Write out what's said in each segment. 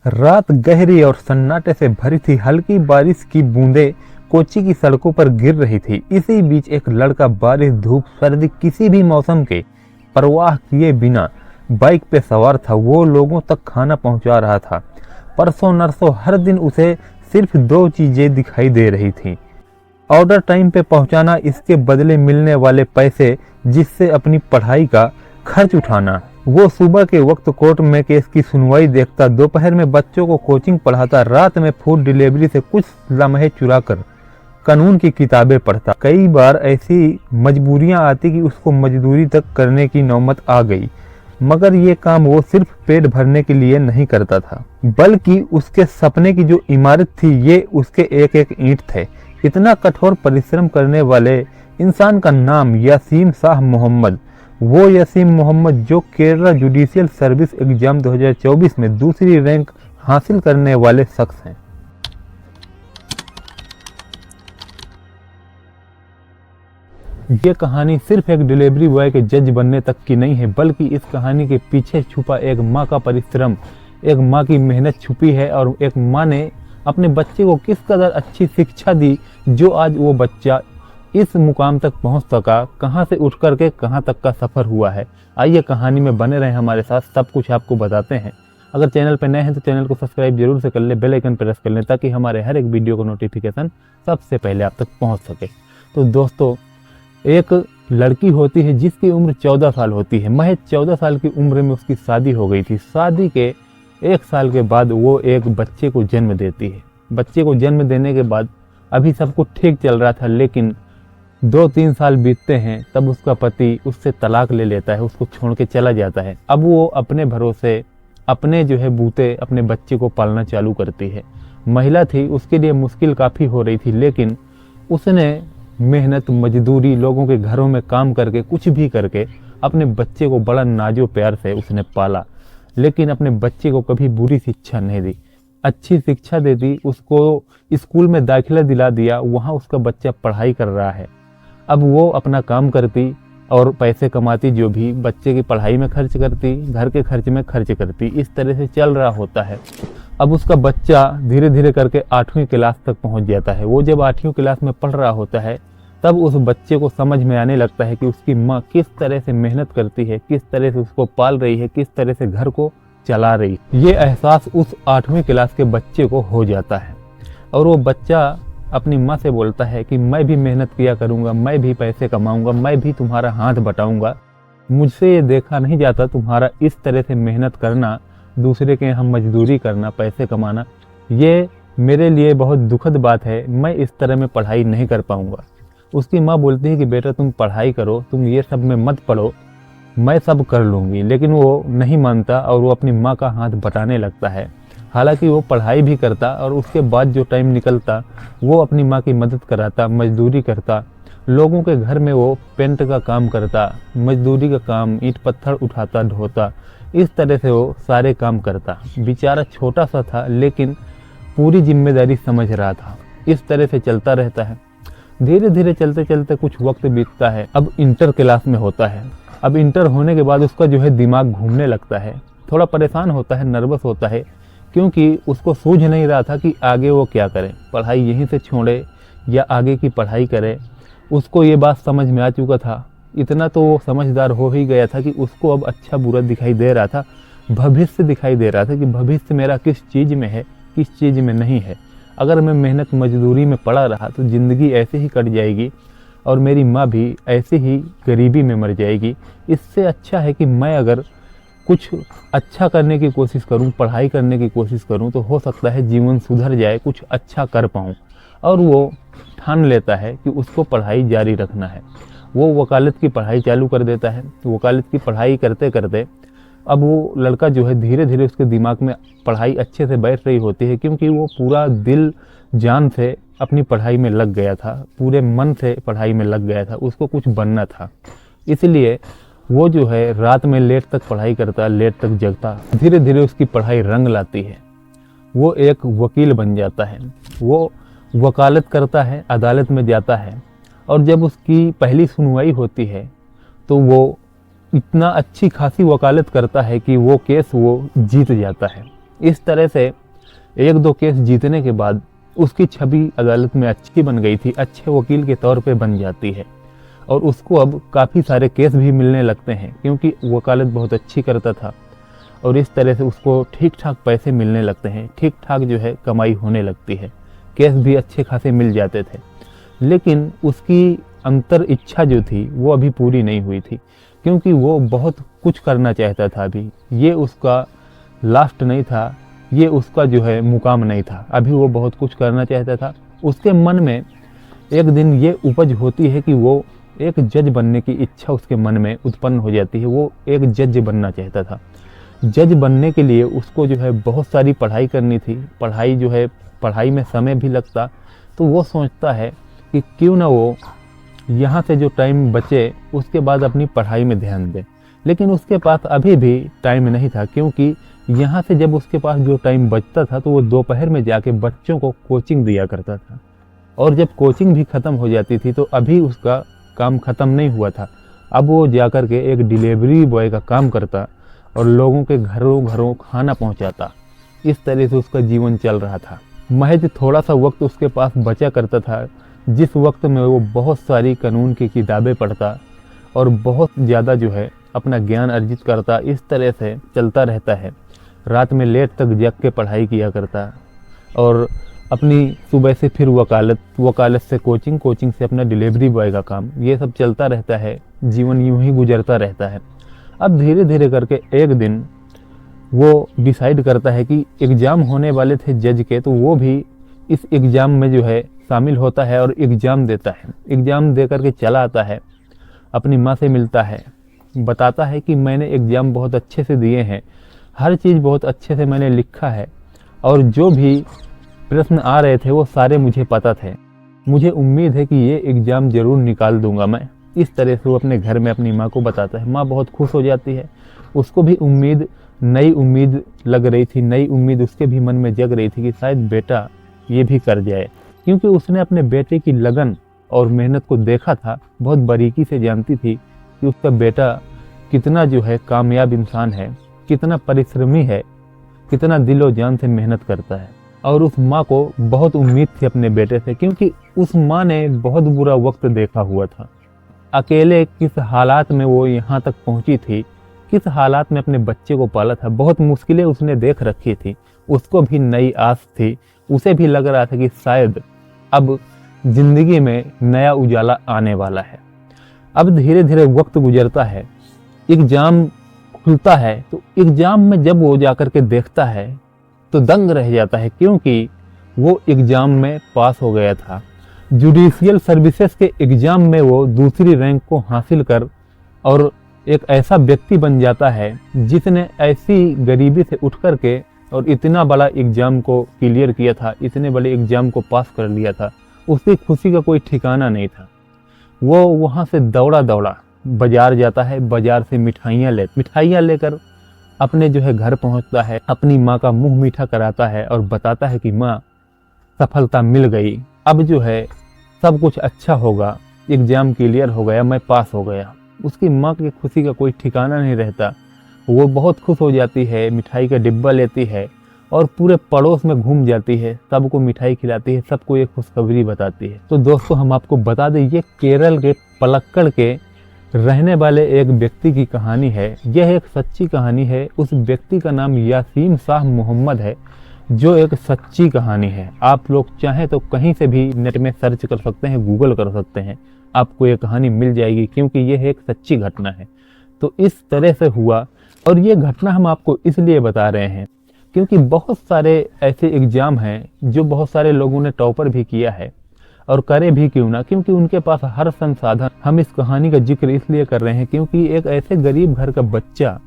रात गहरी और सन्नाटे से भरी थी। हल्की बारिश की बूंदें कोच्चि की सड़कों पर गिर रही थी। इसी बीच एक लड़का बारिश, धूप, सर्दी, किसी भी मौसम के परवाह किए बिना बाइक पे सवार था। वो लोगों तक खाना पहुंचा रहा था। परसों नरसों हर दिन उसे सिर्फ 2 चीजें दिखाई दे रही थी। ऑर्डर टाइम पे पहुंचाना, इसके बदले मिलने वाले पैसे जिससे अपनी पढ़ाई का खर्च उठाना। वो सुबह के वक्त कोर्ट में केस की सुनवाई देखता, दोपहर में बच्चों को कोचिंग पढ़ाता, रात में फूड डिलीवरी से कुछ लम्हे चुराकर कानून की किताबें पढ़ता। कई बार ऐसी मजबूरियां आती कि उसको मजदूरी तक करने की नौबत आ गई, मगर ये काम वो सिर्फ पेट भरने के लिए नहीं करता था, बल्कि उसके सपने की जो इमारत थी ये उसके एक एक ईंट थे। इतना कठोर परिश्रम करने वाले इंसान का नाम यासीम शाह मोहम्मद। वो यासीम मोहम्मद जो केरला जुडिशियल सर्विस एग्जाम 2024 में दूसरी रैंक हासिल करने वाले शख्स हैं। ये कहानी सिर्फ एक डिलीवरी बॉय के जज बनने तक की नहीं है, बल्कि इस कहानी के पीछे छुपा एक माँ का परिश्रम, एक माँ की मेहनत छुपी है और एक माँ ने अपने बच्चे को किस कदर अच्छी शिक्षा दी जो आज वो बच्चा इस मुकाम तक पहुंच सका, कहां से उठ करके कहां तक का सफ़र हुआ है। आइए कहानी में बने रहें हमारे साथ, सब कुछ आपको बताते हैं। अगर चैनल पर नए हैं तो चैनल को सब्सक्राइब जरूर से कर ले, बेल आइकन प्रेस कर लें ताकि हमारे हर एक वीडियो का नोटिफिकेशन सबसे पहले आप तक पहुँच सके। तो दोस्तों, एक लड़की होती है जिसकी उम्र 14 साल होती है। महज 14 साल की उम्र में उसकी शादी हो गई थी। शादी के 1 साल के बाद वो एक बच्चे को जन्म देती है। बच्चे को जन्म देने के बाद अभी सब कुछ ठीक चल रहा था, लेकिन 2-3 साल बीतते हैं तब उसका पति उससे तलाक ले लेता है, उसको छोड़ के चला जाता है। अब वो अपने भरोसे अपने जो है बूते अपने बच्चे को पालना चालू करती है। महिला थी, उसके लिए मुश्किल काफ़ी हो रही थी, लेकिन उसने मेहनत, मजदूरी, लोगों के घरों में काम करके, कुछ भी करके अपने बच्चे को बड़ा नाजो प्यार से उसने पाला। लेकिन अपने बच्चे को कभी बुरी शिक्षा नहीं दी, अच्छी शिक्षा दे दी। उसको स्कूल में दाखिला दिला दिया, वहाँ उसका बच्चा पढ़ाई कर रहा है। अब वो अपना काम करती और पैसे कमाती, जो भी बच्चे की पढ़ाई में खर्च करती, घर के खर्च में खर्च करती। इस तरह से चल रहा होता है। अब उसका बच्चा धीरे धीरे करके 8वीं क्लास तक पहुंच जाता है। वो जब 8वीं क्लास में पढ़ रहा होता है तब उस बच्चे को समझ में आने लगता है कि उसकी माँ किस तरह से मेहनत करती है, किस तरह से उसको पाल रही है, किस तरह से घर को चला रही है। ये एहसास उस 8वीं क्लास के बच्चे को हो जाता है और वो बच्चा अपनी माँ से बोलता है कि मैं भी मेहनत किया करूँगा, मैं भी पैसे कमाऊँगा, मैं भी तुम्हारा हाथ बटाऊँगा। मुझसे ये देखा नहीं जाता तुम्हारा इस तरह से मेहनत करना, दूसरे के यहाँ मजदूरी करना, पैसे कमाना। ये मेरे लिए बहुत दुखद बात है, मैं इस तरह में पढ़ाई नहीं कर पाऊँगा। उसकी माँ बोलती है कि बेटा तुम पढ़ाई करो, तुम ये सब में मत पढ़ो, मैं सब कर लूँगी। लेकिन वो नहीं मानता और वो अपनी माँ का हाथ बटाने लगता है। हालांकि वो पढ़ाई भी करता और उसके बाद जो टाइम निकलता वो अपनी माँ की मदद कराता, मजदूरी करता, लोगों के घर में वो पेंट का काम करता, मजदूरी का काम, ईंट पत्थर उठाता, ढोता। इस तरह से वो सारे काम करता। बेचारा छोटा सा था लेकिन पूरी जिम्मेदारी समझ रहा था। इस तरह से चलता रहता है। धीरे धीरे चलते चलते कुछ वक्त बीतता है। अब इंटर क्लास में होता है। अब इंटर होने के बाद उसका जो है दिमाग घूमने लगता है, थोड़ा परेशान होता है, नर्वस होता है, क्योंकि उसको सूझ नहीं रहा था कि आगे वो क्या करे, पढ़ाई यहीं से छोड़े या आगे की पढ़ाई करे। उसको ये बात समझ में आ चुका था, इतना तो वो समझदार हो ही गया था कि उसको अब अच्छा बुरा दिखाई दे रहा था, भविष्य दिखाई दे रहा था कि भविष्य मेरा किस चीज़ में है, किस चीज़ में नहीं है। अगर मैं मेहनत मजदूरी में पड़ा रहा तो ज़िंदगी ऐसे ही कट जाएगी और मेरी माँ भी ऐसे ही गरीबी में मर जाएगी। इससे अच्छा है कि मैं अगर कुछ अच्छा करने की कोशिश करूं, पढ़ाई करने की कोशिश करूं, तो हो सकता है जीवन सुधर जाए, कुछ अच्छा कर पाऊं। और वो ठान लेता है कि उसको पढ़ाई जारी रखना है। वो वकालत की पढ़ाई चालू कर देता है। तो वकालत की पढ़ाई करते करते अब वो लड़का जो है धीरे धीरे उसके दिमाग में पढ़ाई अच्छे से बैठ रही होती है, क्योंकि वो पूरा दिल जान से अपनी पढ़ाई में लग गया था, पूरे मन से पढ़ाई में लग गया था, उसको कुछ बनना था। इसलिए वो जो है रात में लेट तक पढ़ाई करता, लेट तक जगता। धीरे धीरे उसकी पढ़ाई रंग लाती है। वो एक वकील बन जाता है। वो वकालत करता है, अदालत में जाता है और जब उसकी पहली सुनवाई होती है तो वो इतना अच्छी खासी वकालत करता है कि वो केस वो जीत जाता है। इस तरह से एक दो केस जीतने के बाद उसकी छवि अदालत में अच्छी बन गई थी, अच्छे वकील के तौर पे बन जाती है और उसको अब काफ़ी सारे केस भी मिलने लगते हैं क्योंकि वकालत बहुत अच्छी करता था और इस तरह से उसको ठीक ठाक पैसे मिलने लगते हैं, ठीक ठाक जो है कमाई होने लगती है, केस भी अच्छे खासे मिल जाते थे। लेकिन उसकी अंतर इच्छा जो थी वो अभी पूरी नहीं हुई थी क्योंकि वो बहुत कुछ करना चाहता था। अभी ये उसका लास्ट नहीं था, ये उसका जो है मुकाम नहीं था, अभी वो बहुत कुछ करना चाहता था। उसके मन में एक दिन ये उपज होती है कि वो एक जज बनने की इच्छा उसके मन में उत्पन्न हो जाती है। वो एक जज बनना चाहता था। जज बनने के लिए उसको जो है बहुत सारी पढ़ाई करनी थी, पढ़ाई जो है पढ़ाई में समय भी लगता, तो वो सोचता है कि क्यों ना वो यहाँ से जो टाइम बचे उसके बाद अपनी पढ़ाई में ध्यान दे। लेकिन उसके पास अभी भी टाइम नहीं था क्योंकि यहाँ से जब उसके पास जो टाइम बचता था तो वो दोपहर में जाके बच्चों को कोचिंग दिया करता था और जब कोचिंग भी ख़त्म हो जाती थी तो अभी उसका काम ख़त्म नहीं हुआ था। अब वो जाकर के एक डिलीवरी बॉय का काम करता और लोगों के घरों घरों खाना पहुंचाता। इस तरह से उसका जीवन चल रहा था। महज थोड़ा सा वक्त उसके पास बचा करता था जिस वक्त में वो बहुत सारी कानून की किताबें पढ़ता और बहुत ज़्यादा जो है अपना ज्ञान अर्जित करता। इस तरह से चलता रहता है। रात में लेट तक जग के पढ़ाई किया करता और अपनी सुबह से फिर वकालत से कोचिंग से अपना डिलीवरी बॉय का काम, ये सब चलता रहता है। जीवन यूं ही गुजरता रहता है। अब धीरे धीरे करके एक दिन वो डिसाइड करता है कि एग्ज़ाम होने वाले थे जज के, तो वो भी इस एग्ज़ाम में जो है शामिल होता है और एग्ज़ाम देता है। एग्ज़ाम दे करके चला आता है, अपनी माँ से मिलता है, बताता है कि मैंने एग्ज़ाम बहुत अच्छे से दिए हैं, हर चीज़ बहुत अच्छे से मैंने लिखा है और जो भी प्रश्न आ रहे थे वो सारे मुझे पता थे। मुझे उम्मीद है कि ये एग्ज़ाम ज़रूर निकाल दूंगा मैं। इस तरह से वो अपने घर में अपनी माँ को बताता है। माँ बहुत खुश हो जाती है। उसको भी उम्मीद, नई उम्मीद लग रही थी, नई उम्मीद उसके भी मन में जग रही थी कि शायद बेटा ये भी कर जाए, क्योंकि उसने अपने बेटे की लगन और मेहनत को देखा था, बहुत बारीकी से जानती थी कि उसका बेटा कितना जो है कामयाब इंसान है, कितना परिश्रमी है, कितना दिलो जान से मेहनत करता है। और उस माँ को बहुत उम्मीद थी अपने बेटे से, क्योंकि उस माँ ने बहुत बुरा वक्त देखा हुआ था। अकेले किस हालात में वो यहाँ तक पहुँची थी, किस हालात में अपने बच्चे को पाला था, बहुत मुश्किलें उसने देख रखी थी। उसको भी नई आस थी, उसे भी लग रहा था कि शायद अब जिंदगी में नया उजाला आने वाला है। अब धीरे धीरे वक्त गुजरता है, एग्जाम खुलता है, तो एग्जाम में जब वो जाकर के देखता है तो दंग रह जाता है, क्योंकि वो एग्जाम में पास हो गया था। जुडिशियल सर्विसेज के एग्जाम में वो दूसरी रैंक को हासिल कर और एक ऐसा व्यक्ति बन जाता है जिसने ऐसी गरीबी से उठ कर के और इतना बड़ा एग्जाम को क्लियर किया था, इतने बड़े एग्जाम को पास कर लिया था। उसकी खुशी का कोई ठिकाना नहीं था। वो वहाँ से दौड़ा दौड़ा बाजार जाता है, बाजार से मिठाइयाँ लेकर अपने जो है घर पहुँचता है, अपनी माँ का मुंह मीठा कराता है और बताता है कि माँ सफलता मिल गई, अब जो है सब कुछ अच्छा होगा, एग्जाम क्लियर हो गया, मैं पास हो गया। उसकी माँ की खुशी का कोई ठिकाना नहीं रहता। वो बहुत खुश हो जाती है, मिठाई का डिब्बा लेती है और पूरे पड़ोस में घूम जाती है, सबको मिठाई खिलाती है, सबको एक खुशखबरी बताती है। तो दोस्तों हम आपको बता दें, ये केरल के पलक्कड़ के रहने वाले एक व्यक्ति की कहानी है। यह एक सच्ची कहानी है। उस व्यक्ति का नाम यासीन शाह मोहम्मद है, जो एक सच्ची कहानी है। आप लोग चाहें तो कहीं से भी नेट में सर्च कर सकते हैं, गूगल कर सकते हैं, आपको ये कहानी मिल जाएगी, क्योंकि यह एक सच्ची घटना है। तो इस तरह से हुआ, और ये घटना हम आपको इसलिए बता रहे हैं क्योंकि बहुत सारे ऐसे एग्जाम हैं जो बहुत सारे लोगों ने टॉपर भी किया है और करे भी क्यों ना, क्योंकि उनके पास हर संसाधन। हम इस कहानी का जिक्र इसलिए कर रहे हैं क्योंकि एक ऐसे गरीब घर का बच्चा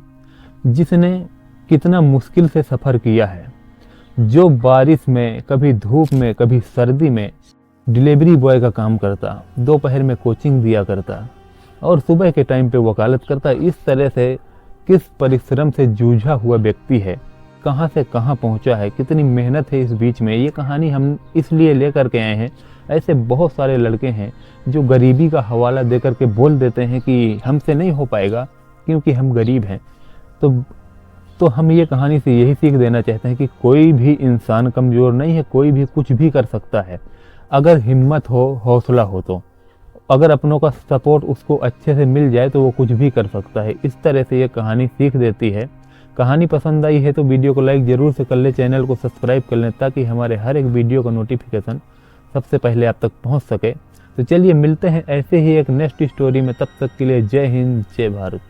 जिसने कितना मुश्किल से सफ़र किया है, जो बारिश में, कभी धूप में, कभी सर्दी में डिलीवरी बॉय का काम करता, दोपहर में कोचिंग दिया करता और सुबह के टाइम पे वकालत करता। इस तरह से किस परिश्रम से जूझा हुआ व्यक्ति है, कहाँ से कहाँ पहुँचा है, कितनी मेहनत है इस बीच में। ये कहानी हम इसलिए लेकर के आए हैं। ऐसे बहुत सारे लड़के हैं जो गरीबी का हवाला दे करके बोल देते हैं कि हमसे नहीं हो पाएगा क्योंकि हम गरीब हैं। तो तो हम ये कहानी से यही सीख देना चाहते हैं कि कोई भी इंसान कमज़ोर नहीं है, कोई भी कुछ भी कर सकता है अगर हिम्मत हो, हौसला हो तो। अगर अपनों का सपोर्ट उसको अच्छे से मिल जाए तो वो कुछ भी कर सकता है। इस तरह से ये कहानी सीख देती है। कहानी पसंद आई है तो वीडियो को लाइक ज़रूर से कर लें, चैनल को सब्सक्राइब कर लें ताकि हमारे हर एक वीडियो का नोटिफिकेशन सबसे पहले आप तक पहुंच सके। तो चलिए मिलते हैं ऐसे ही एक नेक्स्ट स्टोरी में, तब तक के लिए जय हिंद, जय भारत।